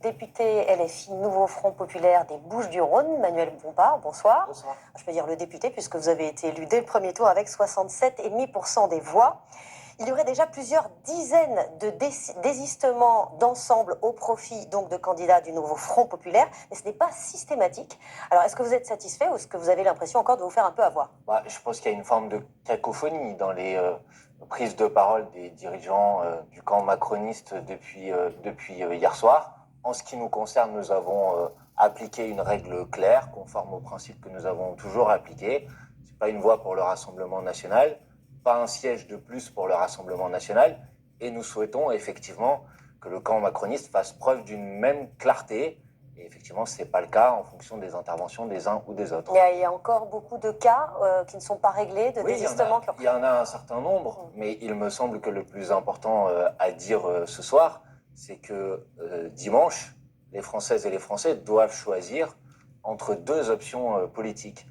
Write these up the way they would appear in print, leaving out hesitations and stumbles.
Député LFI Nouveau Front Populaire des Bouches-du-Rhône, Manuel Bompard, bonsoir. Bonsoir. Je peux dire le député puisque vous avez été élu dès le premier tour avec 67,5% des voix. Il y aurait déjà plusieurs dizaines de désistements d'ensemble au profit donc de candidats du Nouveau Front Populaire, mais ce n'est pas systématique. Alors est-ce que vous êtes satisfait ou est-ce que vous avez l'impression encore de vous faire un peu avoir? Je pense qu'il y a une forme de cacophonie dans les prises de parole des dirigeants du camp macroniste depuis hier soir. En ce qui nous concerne, nous avons appliqué une règle claire, conforme aux principes que nous avons toujours appliqués. Ce n'est pas une voie pour le Rassemblement national, pas un siège de plus pour le Rassemblement national, et nous souhaitons effectivement que le camp macroniste fasse preuve d'une même clarté. Et effectivement, ce n'est pas le cas en fonction des interventions des uns ou des autres. Il y a encore beaucoup de cas qui ne sont pas réglés, de désistements. Il y en a un certain nombre, mais il me semble que le plus important à dire ce soir, c'est que dimanche, les Françaises et les Français doivent choisir entre deux options politiques.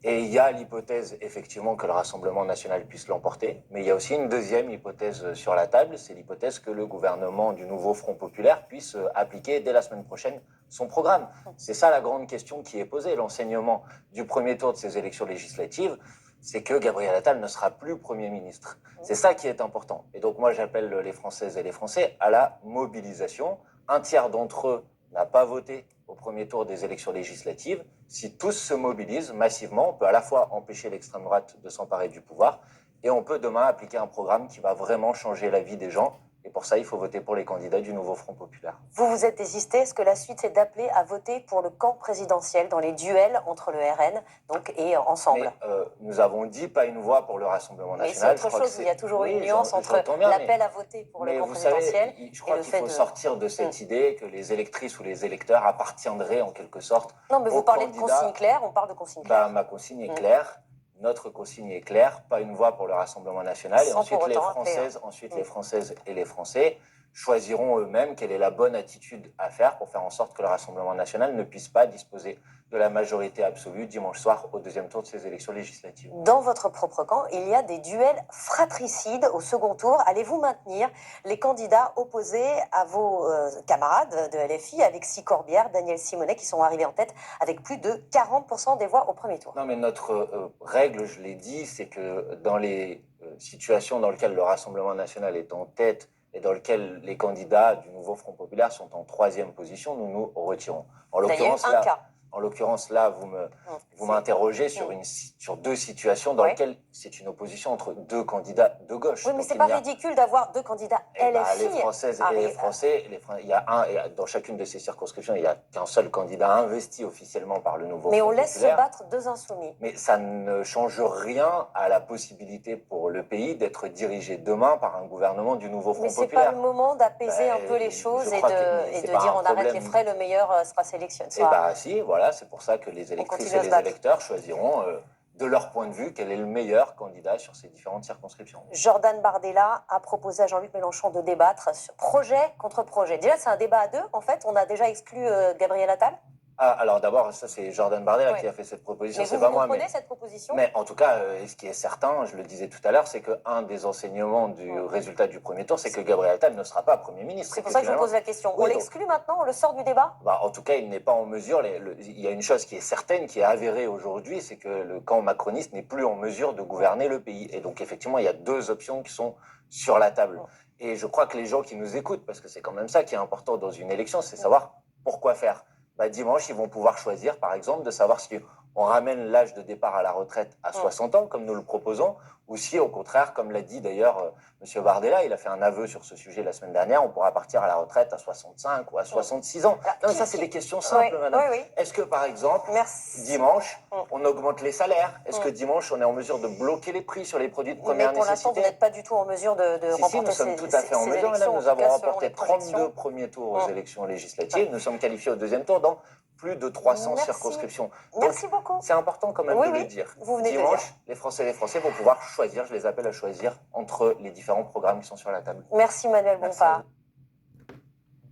Et il y a l'hypothèse, effectivement, que le Rassemblement national puisse l'emporter, mais il y a aussi une deuxième hypothèse sur la table, c'est l'hypothèse que le gouvernement du Nouveau Front Populaire puisse appliquer dès la semaine prochaine son programme. C'est ça la grande question qui est posée. L'enseignement du premier tour de ces élections législatives, c'est que Gabriel Attal ne sera plus Premier ministre. C'est ça qui est important. Et donc moi, j'appelle les Françaises et les Français à la mobilisation. Un tiers d'entre eux n'a pas voté au premier tour des élections législatives. Si tous se mobilisent massivement, on peut à la fois empêcher l'extrême droite de s'emparer du pouvoir et on peut demain appliquer un programme qui va vraiment changer la vie des gens. Et pour ça, il faut voter pour les candidats du Nouveau Front Populaire. Vous vous êtes désisté. Est-ce que la suite, c'est d'appeler à voter pour le camp présidentiel dans les duels entre le RN et Ensemble? Nous avons dit pas une voix pour le Rassemblement national. Mais c'est autre chose. Il y a toujours une nuance entre l'appel à voter pour le camp présidentiel et le fait de... Je crois qu'il faut sortir de cette idée que les électrices ou les électeurs appartiendraient en quelque sorte. Non, mais vous parlez de consigne claire, on parle de consigne claire. Ma consigne est claire. Notre consigne est claire, pas une voix pour le Rassemblement national. Et ensuite, les Françaises et les Français choisiront eux-mêmes quelle est la bonne attitude à faire pour faire en sorte que le Rassemblement national ne puisse pas disposer de la majorité absolue dimanche soir au deuxième tour de ces élections législatives. Dans votre propre camp, il y a des duels fratricides au second tour. Allez-vous maintenir les candidats opposés à vos camarades de LFI, Alexis Corbière, Daniel Simonet, qui sont arrivés en tête avec plus de 40% des voix au premier tour? Non, mais notre règle, je l'ai dit, c'est que dans les situations dans lesquelles le Rassemblement national est en tête et dans lesquelles les candidats du Nouveau Front Populaire sont en troisième position, nous nous retirons. En l'occurrence, là, vous m'interrogez sur deux situations dans lesquelles c'est une opposition entre deux candidats de gauche. Oui, mais c'est pas ridicule d'avoir deux candidats LFI. Les Françaises et les Français, il y a dans chacune de ces circonscriptions, il n'y a qu'un seul candidat investi officiellement par le Nouveau Front Populaire. Mais on laisse se battre deux insoumis. Mais ça ne change rien à la possibilité pour le pays d'être dirigé demain par un gouvernement du Nouveau Front Populaire. Mais c'est pas le moment d'apaiser un peu les choses et de dire on arrête les frais, le meilleur sera sélectionné. Si, voilà, c'est pour ça que les électrices et les électeurs choisiront de leur point de vue quel est le meilleur candidat sur ces différentes circonscriptions. Jordan Bardella a proposé à Jean-Luc Mélenchon de débattre sur projet contre projet. Déjà, c'est un débat à deux, en fait. On a déjà exclu Gabriel Attal. Alors d'abord, ça c'est Jordan Bardella qui a fait cette proposition. Mais vous comprenez cette proposition? Mais en tout cas, ce qui est certain, je le disais tout à l'heure, c'est qu'un des enseignements du résultat du premier tour, c'est que Gabriel Attal ne sera pas Premier ministre. C'est pour ça que je vous pose la question. On l'exclut maintenant? On le sort du débat? En tout cas, il n'est pas en mesure. Il y a une chose qui est certaine, qui est avérée aujourd'hui, c'est que le camp macroniste n'est plus en mesure de gouverner le pays. Et donc effectivement, il y a deux options qui sont sur la table. Et je crois que les gens qui nous écoutent, parce que c'est quand même ça qui est important dans une élection, c'est savoir pourquoi faire. Dimanche, ils vont pouvoir choisir, par exemple, de savoir si on ramène l'âge de départ à la retraite à 60 ans, comme nous le proposons, ou si, au contraire, comme l'a dit d'ailleurs M. Bardella, il a fait un aveu sur ce sujet la semaine dernière, on pourra partir à la retraite à 65 ou à 66 ans. Non, mais ça, c'est des questions simples, madame. Est-ce que, par exemple, dimanche, on augmente les salaires? Est-ce que dimanche, on est en mesure de bloquer les prix sur les produits de première nécessité? Mais pour l'instant, vous n'êtes pas du tout en mesure de remporter nous sommes tout à fait en mesure, madame. Nous avons remporté 32 premiers tours aux élections législatives. Nous sommes qualifiés au deuxième tour dans plus de 300 circonscriptions. Merci beaucoup. C'est important quand même de le dire. Dimanche, les Français et les Français vont pouvoir choisir, je les appelle à choisir, entre les différents programmes qui sont sur la table. Merci Manuel Bompard.